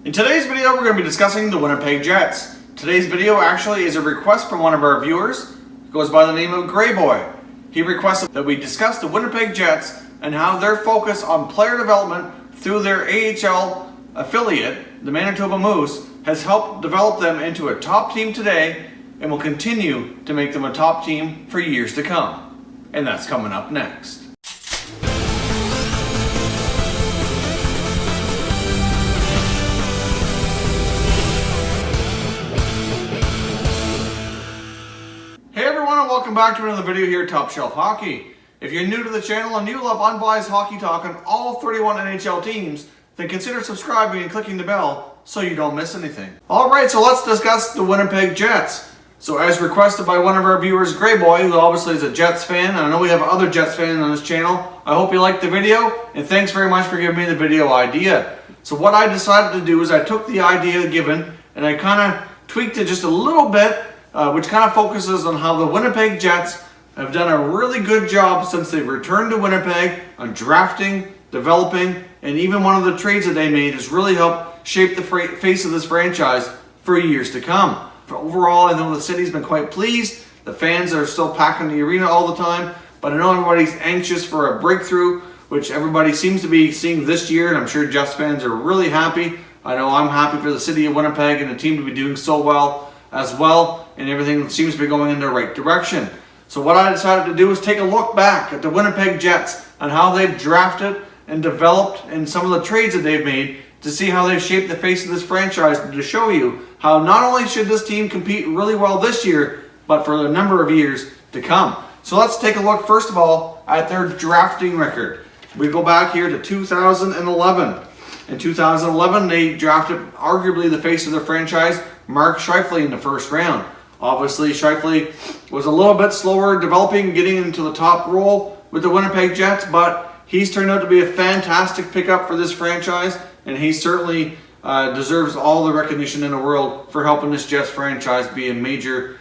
In today's video, we're going to be discussing the Winnipeg Jets. Today's video actually is a request from one of our viewers. It goes by the name of Greyboy. He requested that we discuss the Winnipeg Jets and how their focus on player development through their AHL affiliate, the Manitoba Moose, has helped develop them into a top team today and will continue to make them a top team for years to come. And that's coming up next. Hey everyone, and welcome back to another video here at Top Shelf Hockey. If you're new to the channel and you love unbiased hockey talk on all 31 NHL teams, then consider subscribing and clicking the bell so you don't miss anything. Alright, so let's discuss the Winnipeg Jets. So as requested by one of our viewers, Greyboy, who obviously is a Jets fan, and I know we have other Jets fans on this channel, I hope you liked the video, and thanks very much for giving me the video idea. So what I decided to do is I took the idea given and I kind of tweaked it just a little bit, which kind of focuses on how the Winnipeg Jets have done a really good job since they've returned to Winnipeg on drafting, developing, and even one of the trades that they made has really helped shape the face of this franchise for years to come. Overall, I know the city's been quite pleased. The fans are still packing the arena all the time, but I know everybody's anxious for a breakthrough, which everybody seems to be seeing this year, and I'm sure Jets fans are really happy. I know I'm happy for the city of Winnipeg and the team to be doing so well as well, and everything seems to be going in the right direction. So what I decided to do is take a look back at the Winnipeg Jets and how they've drafted and developed and some of the trades that they've made to see how they've shaped the face of this franchise, and to show you how not only should this team compete really well this year, but for a number of years to come. So let's take a look first of all at their drafting record. We go back here to 2011. In 2011, they drafted arguably the face of their franchise, Mark Scheifele, in the first round. Obviously, Scheifele was a little bit slower developing, getting into the top role with the Winnipeg Jets, but he's turned out to be a fantastic pickup for this franchise, and he certainly deserves all the recognition in the world for helping this Jets franchise be a major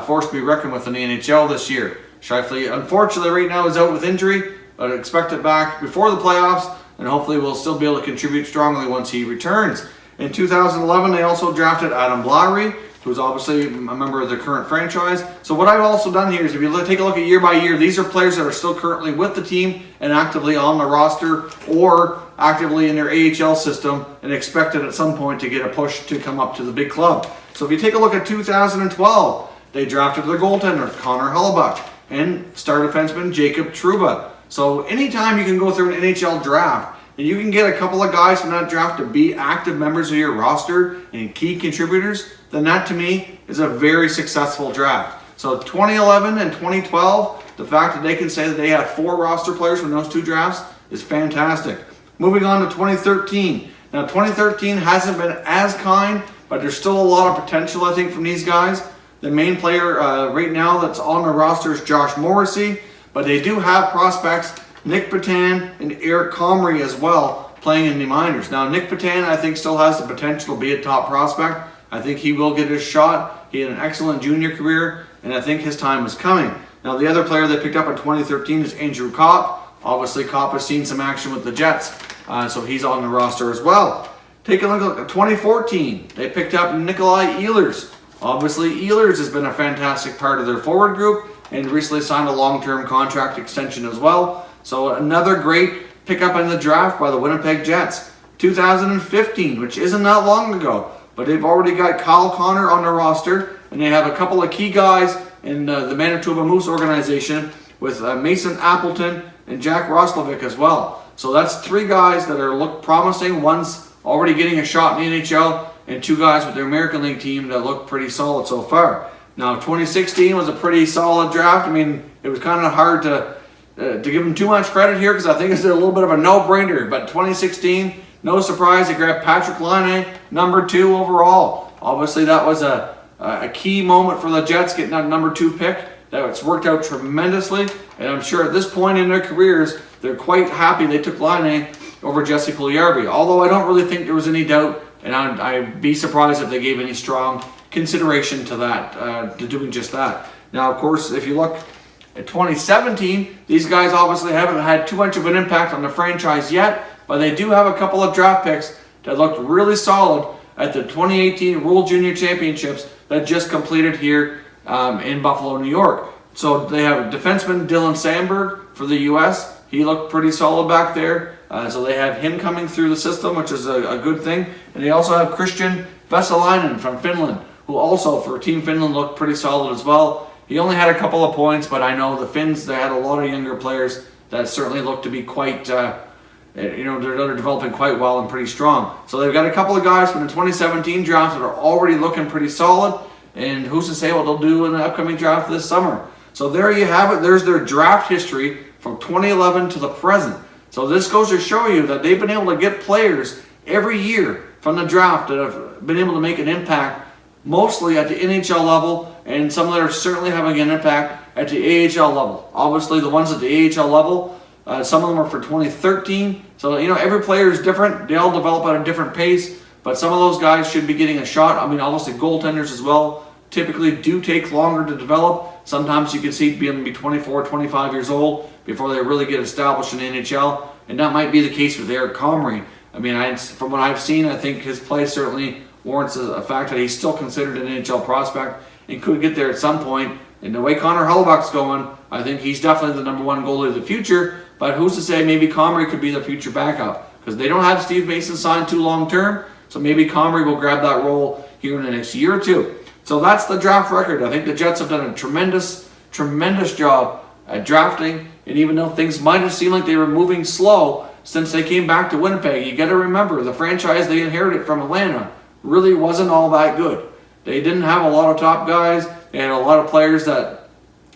force to be reckoned with in the NHL this year. Scheifele, unfortunately, right now is out with injury, but expected back before the playoffs, and hopefully will still be able to contribute strongly once he returns. In 2011, they also drafted Adam Lowry, who's obviously a member of the current franchise. So what I've also done here is, if you take a look at year by year, these are players that are still currently with the team and actively on the roster or actively in their AHL system and expected at some point to get a push to come up to the big club. So if you take a look at 2012, they drafted their goaltender, Connor Hellebuyck, and star defenseman Jacob Trouba. So anytime you can go through an NHL draft and you can get a couple of guys from that draft to be active members of your roster and key contributors, then that to me is a very successful draft. So 2011 and 2012, the fact that they can say that they had 4 roster players from those 2 drafts is fantastic. Moving on to 2013. Now 2013 hasn't been as kind, but there's still a lot of potential, I think, from these guys. The main player right now that's on the roster is Josh Morrissey, but they do have prospects Nick Petan and Eric Comrie as well playing in the minors. Now Nick Petan, I think, still has the potential to be a top prospect. I think he will get his shot. He had an excellent junior career, and I think his time is coming. Now the other player they picked up in 2013 is Andrew Kopp. Obviously Kopp has seen some action with the Jets, so he's on the roster as well. Take a look at 2014. They picked up Nikolai Ehlers. Obviously Ehlers has been a fantastic part of their forward group and recently signed a long-term contract extension as well. So another great pickup in the draft by the Winnipeg Jets. 2015, which isn't that long ago, but they've already got Kyle Connor on their roster, and they have a couple of key guys in the Manitoba Moose organization with Mason Appleton and Jack Roslovic as well. So that's 3 guys that are look promising. One's already getting a shot in the NHL, and 2 guys with their American League team that look pretty solid so far. Now 2016 was a pretty solid draft. I mean, it was kind of hard to give them too much credit here because I think it's a little bit of a no-brainer. But 2016, no surprise, they grabbed Patrick Laine, number 2 overall. Obviously, that was a key moment for the Jets getting that number 2 pick. That's worked out tremendously, and I'm sure at this point in their careers, they're quite happy they took Laine over Jesse Puljujarvi. Although I don't really think there was any doubt, and I'd be surprised if they gave any strong consideration to that, to doing just that. Now, of course, if you look at 2017, these guys obviously haven't had too much of an impact on the franchise yet, but they do have a couple of draft picks that looked really solid at the 2018 World Junior Championships that just completed here in Buffalo, New York. So they have defenseman Dylan Sandberg for the U.S. He looked pretty solid back there. So they have him coming through the system, which is a good thing. And they also have Christian Vesalainen from Finland, who also for Team Finland looked pretty solid as well. He only had a couple of points, but I know the Finns, they had a lot of younger players that certainly look to be quite, they're developing quite well and pretty strong. So they've got a couple of guys from the 2017 draft that are already looking pretty solid, and who's to say what they'll do in the upcoming draft this summer. So there you have it. There's their draft history from 2011 to the present. So this goes to show you that they've been able to get players every year from the draft that have been able to make an impact, mostly at the NHL level, and some that are certainly having an impact at the AHL level. Obviously, the ones at the AHL level, some of them are for 2013. So, every player is different. They all develop at a different pace, but some of those guys should be getting a shot. I mean, obviously, goaltenders as well typically do take longer to develop. Sometimes you can see them be 24, 25 years old before they really get established in the NHL, and that might be the case with Eric Comrie. I mean, from what I've seen, I think his play certainly warrants a fact that he's still considered an NHL prospect and could get there at some point. And the way Connor Hellebuyck's going, I think he's definitely the #1 goalie of the future. But who's to say maybe Comrie could be the future backup? Because they don't have Steve Mason signed too long term, so maybe Comrie will grab that role here in the next year or two. So that's the draft record. I think the Jets have done a tremendous job at drafting. And even though things might have seemed like they were moving slow since they came back to Winnipeg, you got to remember the franchise they inherited from Atlanta really wasn't all that good. They didn't have a lot of top guys. They had a lot of players that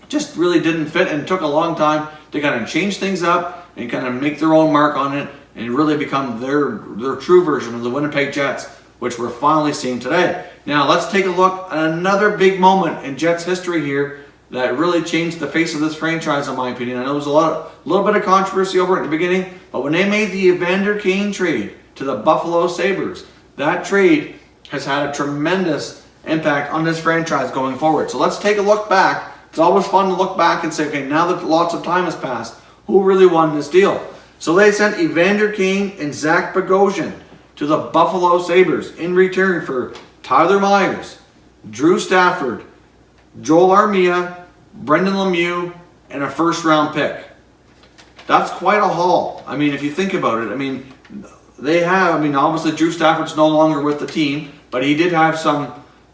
just really didn't fit, and it took a long time to kind of change things up and kind of make their own mark on it and really become their true version of the Winnipeg Jets, which we're finally seeing today. Now let's take a look at another big moment in Jets history here that really changed the face of this franchise, in my opinion. I know there's a little bit of controversy over it at the beginning, but when they made the Evander Kane trade to the Buffalo Sabres, that trade has had a tremendous impact on this franchise going forward. So let's take a look back. It's always fun to look back and say, okay, now that lots of time has passed, who really won this deal? So they sent Evander Kane and Zach Bogosian to the Buffalo Sabres in return for Tyler Myers, Drew Stafford, Joel Armia, Brendan Lemieux, and a first-round pick. That's quite a haul. I mean, if you think about it, I mean, obviously Drew Stafford's no longer with the team, but he did have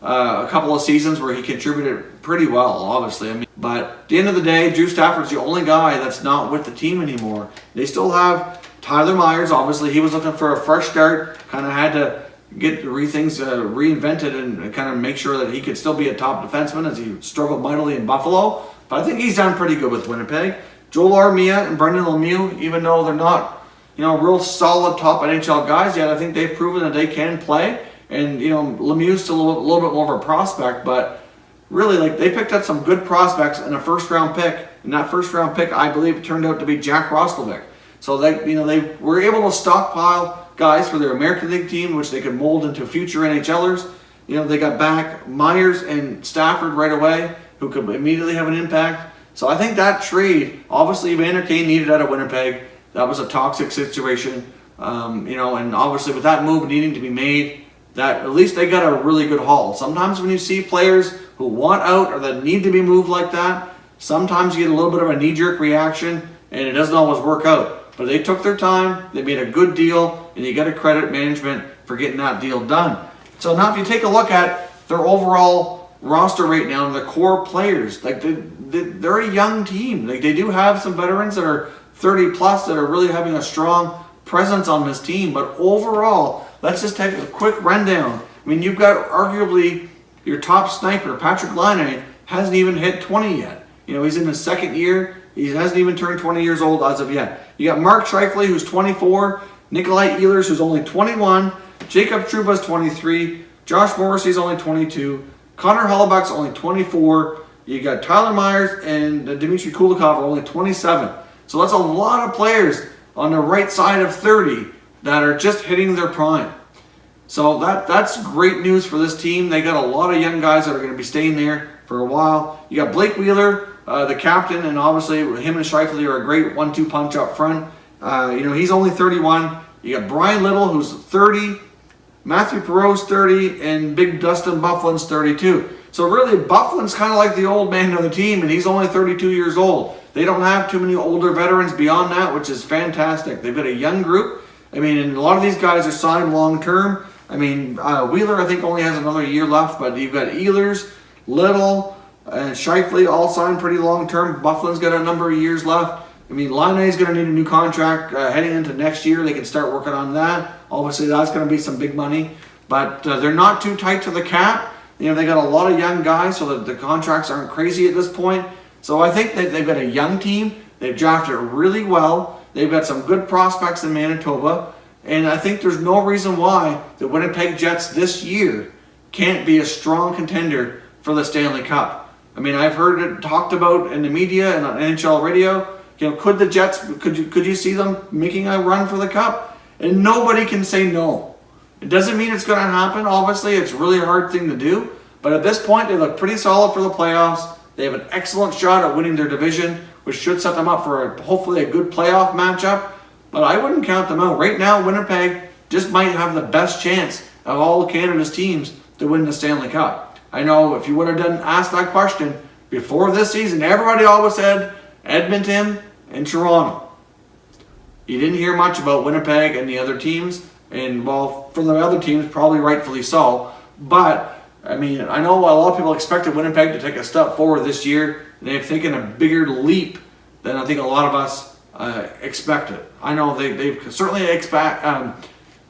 a couple of seasons where he contributed pretty well, obviously. But at the end of the day, Drew Stafford's the only guy that's not with the team anymore. They still have Tyler Myers. Obviously, he was looking for a fresh start, kind of had to get things reinvented and kind of make sure that he could still be a top defenseman as he struggled mightily in Buffalo. But I think he's done pretty good with Winnipeg. Joel Armia and Brendan Lemieux, even though they're not, real solid top NHL guys yet, I think they've proven that they can play. And, Lemieux's still a little bit more of a prospect, but really, they picked up some good prospects in a first-round pick. And that first-round pick, I believe, turned out to be Jack Roslovic. So they were able to stockpile guys for their American League team, which they could mold into future NHLers. They got back Myers and Stafford right away, who could immediately have an impact. So I think that trade, obviously Evander Kane needed out of Winnipeg. That was a toxic situation. And obviously with that move needing to be made, that at least they got a really good haul. Sometimes when you see players who want out or that need to be moved like that, sometimes you get a little bit of a knee-jerk reaction and it doesn't always work out. But they took their time, they made a good deal, and you got to credit management for getting that deal done. So now if you take a look at their overall roster right now and the core players, they're a young team. They do have some veterans that are 30 plus that are really having a strong presence on this team, but overall, let's just take a quick rundown. I mean, you've got arguably your top sniper, Patrick Laine, hasn't even hit 20 yet. He's in his second year. He hasn't even turned 20 years old as of yet. You got Mark Scheifele, who's 24, Nikolai Ehlers, who's only 21, Jacob Trouba's 23, Josh Morrissey's only 22, Connor Hellebuyck's only 24, you got Tyler Myers and Dmitry Kulikov are only 27. So that's a lot of players on the right side of 30 that are just hitting their prime. So that's great news for this team. They got a lot of young guys that are going to be staying there for a while. You got Blake Wheeler, the captain, and obviously him and Scheifele are a great 1-2 punch up front. He's only 31. You got Brian Little, who's 30, Matthew Perreault's 30, and Big Dustin Byfuglien's 32. So really, Byfuglien's kind of like the old man of the team, and he's only 32 years old. They don't have too many older veterans beyond that, which is fantastic. They've got a young group. I mean, and a lot of these guys are signed long-term. I mean, Wheeler, I think, only has another year left, but you've got Ehlers, Little, and Scheifele all signed pretty long-term. Byfuglien's got a number of years left. I mean, Laine's going to need a new contract heading into next year. They can start working on that. Obviously, that's going to be some big money, but they're not too tight to the cap. You know, they got a lot of young guys, so that the contracts aren't crazy at this point. So I think that they've got a young team. They've drafted really well. They've got some good prospects in Manitoba. And I think there's no reason why the Winnipeg Jets this year can't be a strong contender for the Stanley Cup. I mean, I've heard it talked about in the media and on NHL radio. You know, could the Jets, could you see them making a run for the Cup? And nobody can say no. It doesn't mean it's going to happen. Obviously, it's a really hard thing to do. But at this point, they look pretty solid for the playoffs. They have an excellent shot at winning their division, which should set them up for hopefully a good playoff matchup. But I wouldn't count them out. Right now, Winnipeg just might have the best chance of all of Canada's teams to win the Stanley Cup. I know if you would have asked that question before this season, everybody always said Edmonton and Toronto. You didn't hear much about Winnipeg and the other teams. And, well, for the other teams, probably rightfully so. But, I mean, I know a lot of people expected Winnipeg to take a step forward this year. And they've taken a bigger leap than I think a lot of us expected. I know they've certainly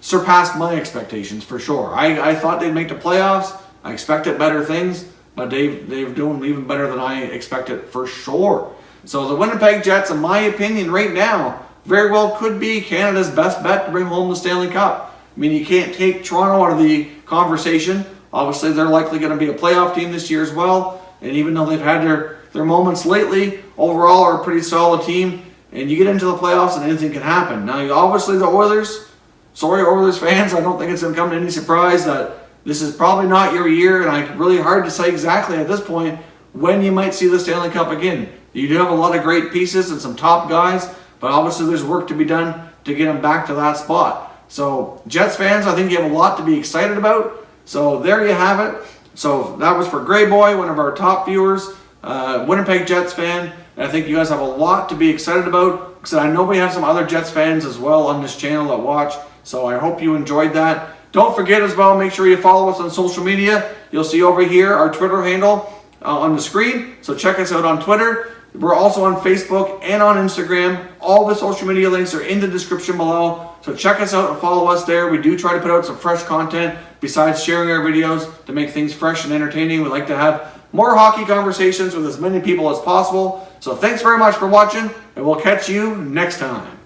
surpassed my expectations for sure. I thought they'd make the playoffs. I expected better things, but they've done even better than I expected for sure. So the Winnipeg Jets, in my opinion, right now, very well could be Canada's best bet to bring home the Stanley Cup. I mean, you can't take Toronto out of the conversation. Obviously, they're likely going to be a playoff team this year as well. And even though they've had their moments lately, overall are a pretty solid team. And you get into the playoffs and anything can happen. Now, obviously, the Oilers, sorry, Oilers fans, I don't think it's going to come to any surprise that this is probably not your year. And it's really hard to say exactly at this point when you might see the Stanley Cup again. You do have a lot of great pieces and some top guys, but obviously there's work to be done to get them back to that spot. So, Jets fans, I think you have a lot to be excited about. So, there you have it. So, that was for Grey Boy, one of our top viewers, Winnipeg Jets fan. And I think you guys have a lot to be excited about, because I know we have some other Jets fans as well on this channel that watch. So, I hope you enjoyed that. Don't forget as well, make sure you follow us on social media. You'll see over here our Twitter handle on the screen. So, check us out on Twitter. We're also on Facebook and on Instagram. All the social media links are in the description below. So check us out and follow us there. We do try to put out some fresh content besides sharing our videos to make things fresh and entertaining. We like to have more hockey conversations with as many people as possible. So thanks very much for watching, and we'll catch you next time.